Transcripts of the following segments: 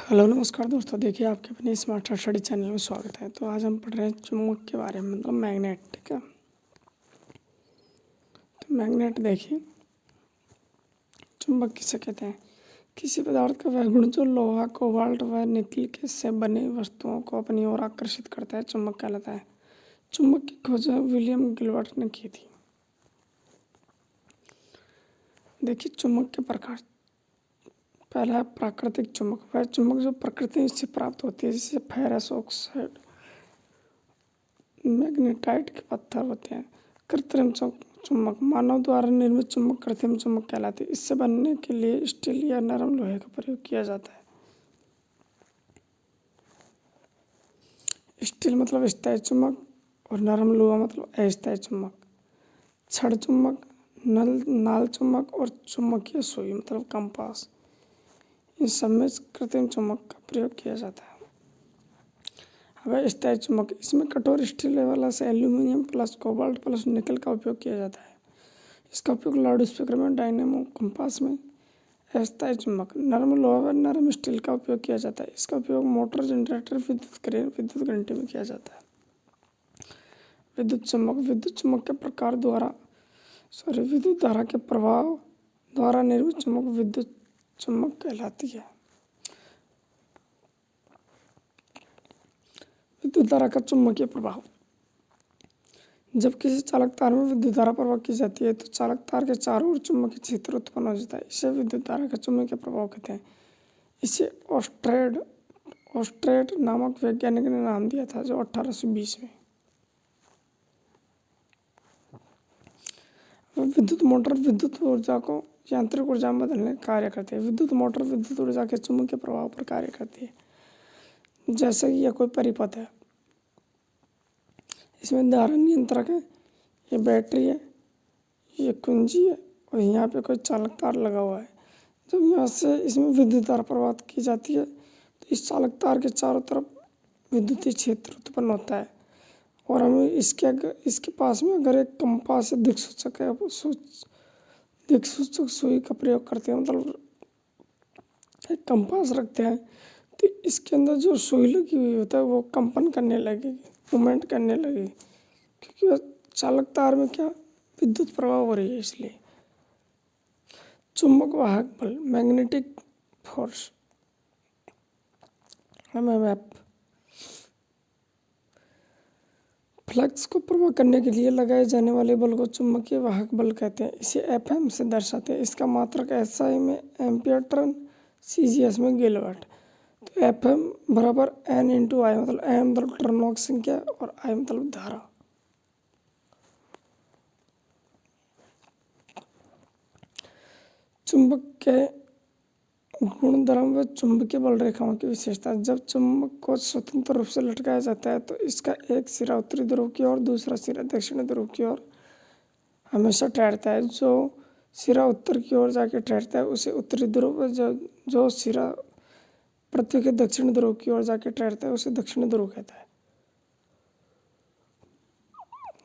Hello नमस्कार दोस्तों, देखिए आपके अपने स्मार्ट स्टडी चैनल में स्वागत है। तो आज हम पढ़ रहे हैं चुंबक के बारे में, मतलब मैग्नेट। ठीक है, तो मैग्नेट देखिए, चुंबक किसे कहते हैं? किसी पदार्थ का वह गुण जो लोहा, कोबाल्ट व निकल के से बनी वस्तुओं को अपनी ओर आकर्षित करता है, चुंबक कहलाता है। चुंबक की खोज विलियम गिलबर्ट ने की थी। देखिए चुंबक के प्रकार। पहला है प्राकृतिक चुंबक। वह चुंबक जो प्रकृति से प्राप्त होती है, जैसे फेरस ऑक्साइड, मैग्नेटाइट के पत्थर होते हैं। कृत्रिम चुंबक। मानव द्वारा निर्मित चुंबक कृत्रिम चुंबक कहलाते हैं। इससे बनने के लिए स्टील या नरम लोहे का प्रयोग किया जाता है। स्टील मतलब स्थायी चुंबक और नरम लोहा मतलब अस्थायी चुंबक। छड़ चुंबक, नाल चुंबक और चुंबकीय सुई मतलब कंपास, इन सब में कृत्रिम चुंबक का प्रयोग किया जाता है। अब स्थायी चुंबक, इसमें कठोर स्टील वाला से एल्यूमिनियम प्लस कोबाल्ट प्लस निकल का उपयोग किया जाता है। इसका उपयोग लाउड स्पीकर में, डायनेमो, कंपास में। अस्थायी चुंबक, नरम लोहा व नरम स्टील का उपयोग किया जाता है। इसका उपयोग मोटर, जनरेटर, विद्युत क्रेन, विद्युत घंटे में किया जाता है। विद्युत चुंबक, विद्युत चुंबक के प्रकार द्वारा विद्युत धारा के प्रभाव द्वारा निर्मित चुंबक विद्युत चुंबक कहलाती है। विद्युत धारा का चुंबकीय प्रभाव। जब किसी चालक तार में विद्युत धारा प्रवाह की जाती है तो चालक तार के चारों ओर चुंबकीय क्षेत्र उत्पन्न हो जाता है। इसे विद्युत धारा का चुंबकीय प्रभाव कहते हैं। इसे ऑस्ट्रेट नामक वैज्ञानिक ने नाम दिया था, जो 1820 में। विद्युत मोटर विद्युत ऊर्जा को यांत्रिक ऊर्जा में बदलने का कार्य करते हैं। विद्युत मोटर विद्युत ऊर्जा के चुंबकीय प्रभाव पर कार्य करती है। जैसे कि यह कोई परिपथ है, इसमें धारा नियंत्रक है, ये बैटरी है, ये कुंजी है और यहाँ पे कोई चालक तार लगा हुआ है। जब यहाँ से इसमें विद्युत धारा प्रवाहित की जाती है तो इस चालक तार के चारों तरफ विद्युतीय क्षेत्र उत्पन्न होता है। और हम इसके पास में अगर एक कंपास या दिक्सूचक है, दिक्सूचक सुई का प्रयोग करते हैं, मतलब एक कंपास रखते हैं, तो इसके अंदर जो सुई लगी हुई होता है वो कंपन करने लगेगी, मूवमेंट करने लगेगी, क्योंकि वह चालक तार में क्या विद्युत प्रवाह हो रही है, इसलिए। चुंबक वाहक बल, मैग्नेटिक फोर्स, एमएमएफ। फ्लक्स को प्रवाह करने के लिए लगाए जाने वाले बल को चुंबकीय वाहक बल कहते हैं। इसे एफएम से दर्शाते हैं। इसका मात्रक एसआई में एम्पियर टर्न, सीजीएस में गिलवाट। तो एफएम बराबर एन इंटू आई, मतलब एम मतलब टर्नों की संख्या और आई मतलब धारा। चुंबक के गुण धर्म व चुंबकीय बल रेखाओं की विशेषता। जब चुंबक को स्वतंत्र रूप से लटकाया जाता है तो इसका एक सिरा उत्तरी ध्रुव की ओर, दूसरा सिरा दक्षिण ध्रुव की ओर हमेशा ठहरता है। जो सिरा उत्तर की ओर जाके ठहरता है उसे उत्तरी ध्रुव, जो सिरा पृथ्वी के दक्षिण ध्रुव की ओर जाके ठहरता है उसे दक्षिण ध्रुव कहता है।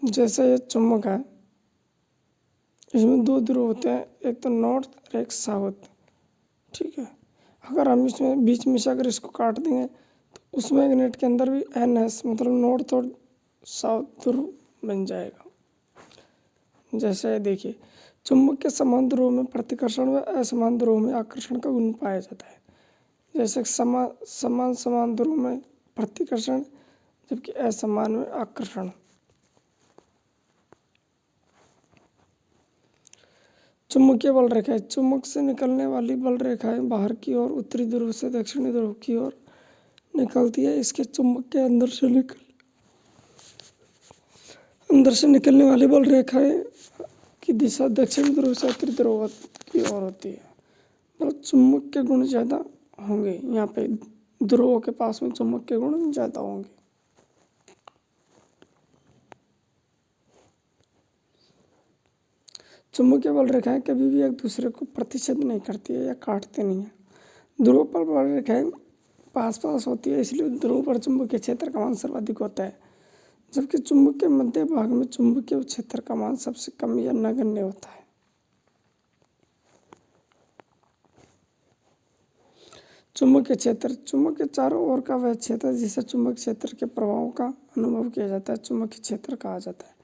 जैसे ये चुंबक है, इसमें दो ध्रुव होते हैं, एक तो नॉर्थ और एक साउथ। ठीक है, अगर हम इसमें बीच में से अगर इसको काट देंगे तो उस मैग्नेट के अंदर भी एन एस मतलब नॉर्थ और साउथ ध्रुव बन जाएगा। जैसे देखिए, चुंबक के समान ध्रुव में प्रतिकर्षण व असमान ध्रुव में आकर्षण का गुण पाया जाता है। जैसे समान ध्रुव में प्रतिकर्षण, जबकि असमान में आकर्षण। चुंबकीय बल रेखाएं। चुंबक से निकलने वाली बल रेखाएं बाहर की ओर उत्तरी ध्रुव से दक्षिणी ध्रुव की ओर निकलती है। इसके चुंबक के अंदर से निकलने वाली बल रेखाएं की दिशा दक्षिण ध्रुव से उत्तरी ध्रुव की ओर होती है। मतलब चुंबक के गुण ज़्यादा होंगे, यहाँ पे ध्रुवों के पास में चुंबक के गुण ज़्यादा होंगे। चुंबकीय बल रेखाएं कभी भी एक दूसरे को प्रतिच्छेद नहीं करती है या काटते नहीं है। ध्रुव पर बल रेखाएं पास पास होती है, इसलिए ध्रुव पर चुंबकीय क्षेत्र का मान सर्वाधिक होता है, जबकि चुंबक के मध्य भाग में चुंबकीय क्षेत्र का मान सबसे कम या नगण्य होता है। चुंबकीय क्षेत्र चुंबक के चारों ओर का वह क्षेत्र जिसे चुंबक क्षेत्र के प्रभावों का अनुभव किया जाता है चुंबकीय क्षेत्र कहा जाता है।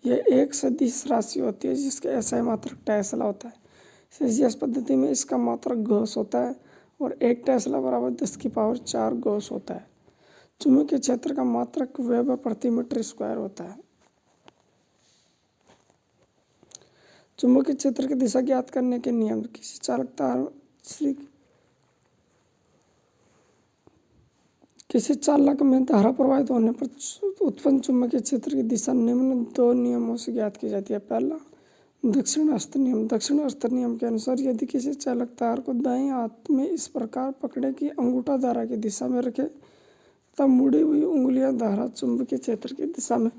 यह एक सदिश राशि होती है जिसके एसआई मात्रक टेस्ला होता है। सेल्सियस पद्धति में इसका मात्रक गॉस होता है और 1 टेस्ला बराबर 10⁴ गॉस होता है। चुंबकीय क्षेत्र का मात्रक वेबर प्रति मीटर स्क्वायर होता है। चुंबकीय क्षेत्र की दिशा ज्ञात करने के नियम किसी चालक तार किसी चालक में धारा प्रवाहित होने पर उत्पन्न चुंबकीय क्षेत्र की दिशा निम्न 2 नियमों से ज्ञात की जाती है। पहला दक्षिण हस्त नियम। दक्षिण हस्त नियम के अनुसार यदि किसी चालक तार को दाएं हाथ में इस प्रकार पकड़े कि अंगूठा धारा की दिशा में रखे तब मुड़ी हुई उंगलियां धारा चुंबकीय क्षेत्र की दिशा में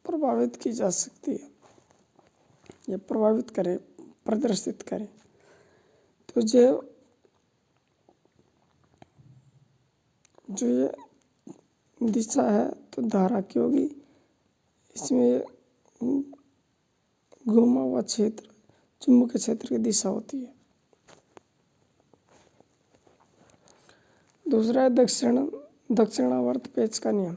प्रभावित की जा सकती है। ये प्रभावित करे प्रदर्शित करे तो जो ये दिशा है तो धारा की होगी। इसमें घुमा हुआ क्षेत्र चुंबकीय क्षेत्र की दिशा होती है। दूसरा है दक्षिणावर्त पेच का नियम।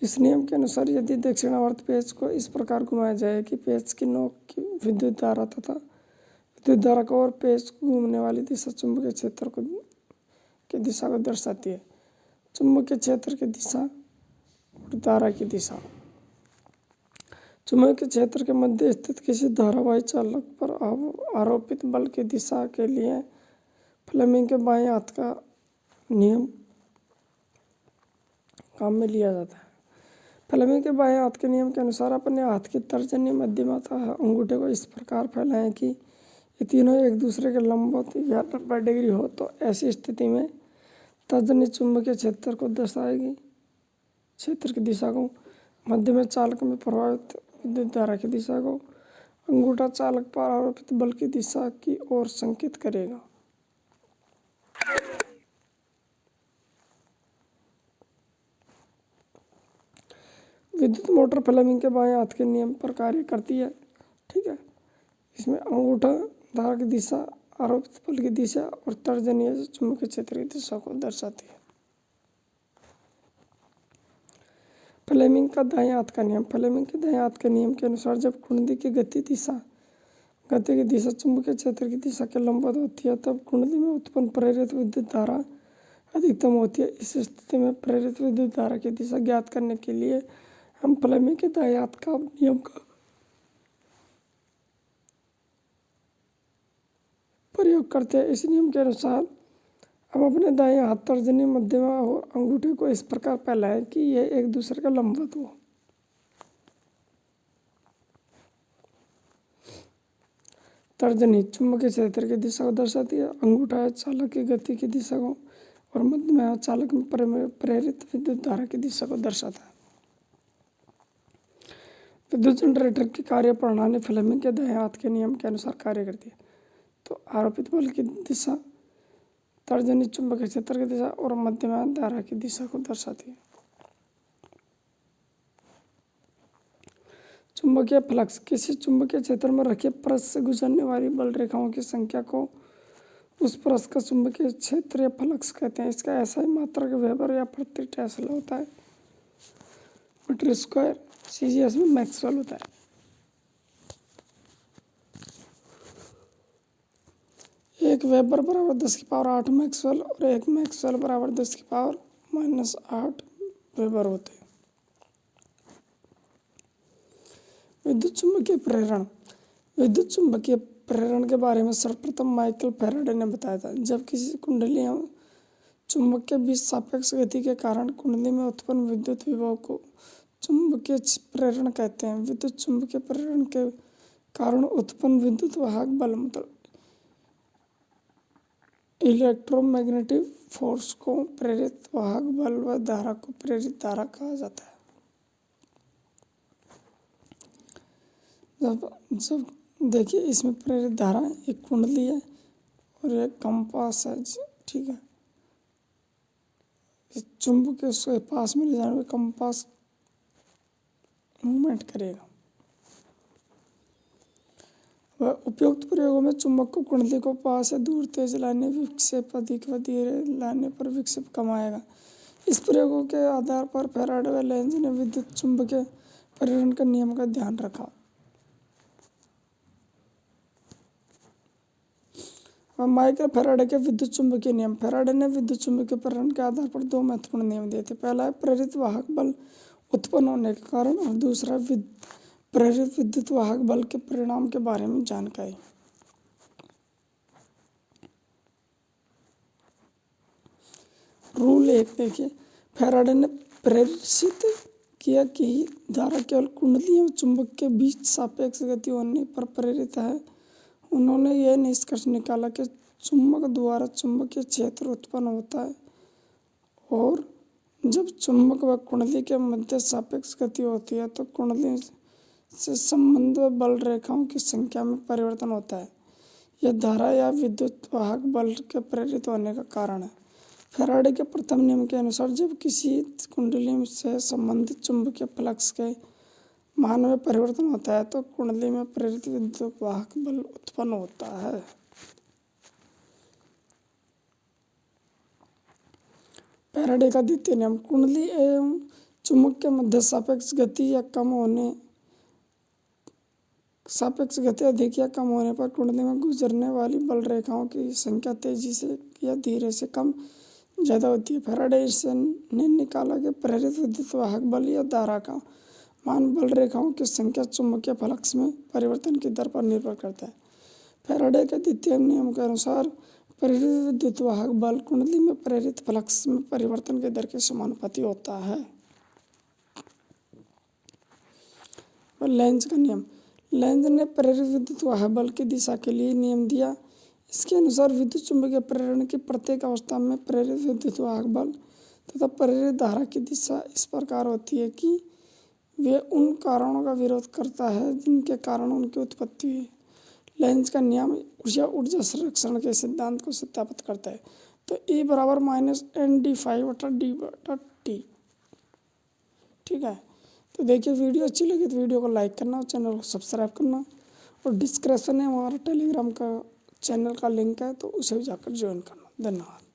इस नियम के अनुसार यदि दक्षिणावर्त पेच को इस प्रकार घुमाया जाए कि पेच की नोक की विद्युत धारा तथा विद्युत धारा को और पेच को घूमने वाली दिशा चुंबकीय क्षेत्र की दिशा को दर्शाती है। चुंबकीय क्षेत्र की दिशा और धारा की दिशा। चुंबकीय क्षेत्र के मध्य स्थित किसी धारावाही चालक पर आरोपित बल की दिशा के लिए फ्लेमिंग के बाएं हाथ का नियम काम में लिया जाता है। फ्लेमिंग के बाएं हाथ के नियम के अनुसार अपने हाथ की तर्जनी मध्यमा तथा अंगूठे को इस प्रकार फैलाएं कि ये तीनों एक दूसरे के लंबवत या 90 डिग्री हो। तो ऐसी स्थिति में तर्जनी चुंबकीय क्षेत्र को दर्शाएगी। क्षेत्र की दिशा को मध्य में चालक में प्रभावित विद्युत धारा की दिशा को अंगूठा चालक पर आरोपित बल की दिशा की ओर संकेत करेगा। विद्युत मोटर फ्लेमिंग के बाएं हाथ के नियम पर कार्य करती है। ठीक है, इसमें अंगूठा धारा की दिशा, आरोपित बल की दिशा और तर्जनी चुंबकीय क्षेत्र की दिशा को दर्शाती है। फ्लेमिंग का दाएं हाथ का नियम। फ्लेमिंग के दाएं हाथ के नियम के अनुसार जब कुंडली की गति की दिशा चुंबकीय क्षेत्र की दिशा के लंबवत होती है तब कुंडली में उत्पन्न प्रेरित विद्युत धारा अधिकतम होती है। इस स्थिति में प्रेरित विद्युत धारा की दिशा ज्ञात करने के लिए हम फ्लेमिंग के दाएं हाथ का नियम का प्रयोग करते हैं। इस नियम के अनुसार हम अपने दाएं हाथ तर्जनी मध्यमा और अंगूठे को इस प्रकार फैलाएं कि यह एक दूसरे का लंबवत हो। तर्जनी चुंबकीय क्षेत्र की दिशा को दर्शाती है। अंगूठा चालक की गति की दिशा को और मध्यमा चालक में प्रेरित विद्युत धारा की दिशा को दर्शाता है। विद्युत जनरेटर की कार्य प्रणाली फ्लेमिंग के दाएं हाथ के नियम के अनुसार कार्य करती है। तो आरोपित बल की दिशा तर्जनी चुंबकीय क्षेत्र की दिशा और मध्यमा धारा की दिशा को दर्शाती है। चुंबकीय फ्लक्स किसी चुंबकीय क्षेत्र में रखे परत से गुजरने वाली बल रेखाओं की संख्या को उस परत का चुंबकीय क्षेत्र या फ्लक्स कहते हैं। इसका ऐसा ही मात्रक वेबर या प्रति टेस्ला होता है मीटर स्क्वायर। सीजीएस में मैक्सवेल होता है। एक वेबर बराबर 10⁸ मैक्सवेल और एक मैक्सवेल बराबर 10⁻⁻8 वेबर होते हैं। विद्युत चुंबकीय प्रेरण। विद्युत चुंबकीय प्रेरण के बारे में सर्वप्रथम माइकल फैराडे ने बताया था। जब किसी कुंडली एवं चुंबक के बीच सापेक्ष गति के कारण कुंडली में उत्पन्न विद्युत विभव को चुंबकीय प्रेरण कहते हैं। विद्युत चुंबकीय प्रेरण के कारण उत्पन्न विद्युत वाहक बल मतलब इलेक्ट्रोमैग्नेटिक फोर्स को प्रेरित वाहक बल व धारा को प्रेरित धारा कहा जाता है। जब देखिए इसमें प्रेरित धारा एक कुंडली है और एक कंपास है। ठीक है, इस चुंबक के पास में ले जाने में कंपास मूवमेंट करेगा। वह उपयुक्त प्रयोगों में चुंबक को कुंडली को पास से दूर तेज लाने, विक्षेप अधिक व धीरे लाने पर विक्षेप कम आएगा। इस प्रयोगों के आधार पर फैराडे व लेंज ने विद्युत चुंबकीय परिवहन के नियम का ध्यान रखा। माइकल फैराडे के विद्युत चुंबकीय नियम। फैराडे ने विद्युत चुंबकीय परिवहन के आधार पर दो महत्वपूर्ण नियम दिए थे। पहला है प्रेरित वाहक बल उत्पन्न होने के कारण, और दूसरा प्रेरित विद्युत वाहक बल के परिणाम के बारे में जानकारी। रूल 1 देखिए, फैराडे ने प्रदर्शित किया कि धारा केवल कुंडली और चुंबक के बीच सापेक्ष गति होने पर प्रेरित है। उन्होंने यह निष्कर्ष निकाला कि चुंबक द्वारा चुंबकीय क्षेत्र उत्पन्न होता है, और जब चुंबक व कुंडली के मध्य सापेक्ष गति होती है तो कुंडली से संबंध बल रेखाओं की संख्या में परिवर्तन होता है। यह धारा या विद्युत वाहक बल के प्रेरित होने का कारण है। फैराडे के प्रथम नियम के अनुसार जब किसी कुंडली से संबंधित चुंबकीय फ्लक्स के मान में परिवर्तन होता है तो कुंडली में प्रेरित विद्युत वाहक बल उत्पन्न होता है। फैराडे का द्वितीय नियम। कुंडली एवं चुंबक के मध्य सापेक्ष गति अधिक या कम होने पर कुंडली में गुजरने वाली बल रेखाओं की संख्या तेजी से या धीरे से कम ज्यादा होती है। फैराडे ने निकाला कि प्रेरित विद्युत वाहक बल या धारा का मान बल रेखाओं की संख्या चुंबकीय फ्लक्स में परिवर्तन की दर पर निर्भर करता है। फैराडे के द्वितीय नियम के अनुसार प्रेरित विद्युत वाहक बल कुंडली में प्रेरित फ्लक्स में परिवर्तन की दर के समानुपाती होता है। लेंज का नियम। लेंज ने प्रेरित विद्युत वाहक बल की दिशा के लिए नियम दिया। इसके अनुसार विद्युत चुंबकीय प्रेरण की प्रत्येक अवस्था में प्रेरित विद्युत वाहक बल तथा प्रेरित धारा की दिशा इस प्रकार होती है कि वे उन कारणों का विरोध करता है जिनके कारण उनकी उत्पत्ति हुई। लेंज का नियम ऊर्जा संरक्षण के सिद्धांत को सत्यापित करता है। तो E बराबर -NdΦ/d/t। ठीक है, तो देखिए वीडियो अच्छी लगी तो वीडियो को लाइक करना और चैनल को सब्सक्राइब करना, और डिस्क्रिप्शन में हमारा टेलीग्राम का चैनल का लिंक है तो उसे भी जाकर ज्वाइन करना। धन्यवाद।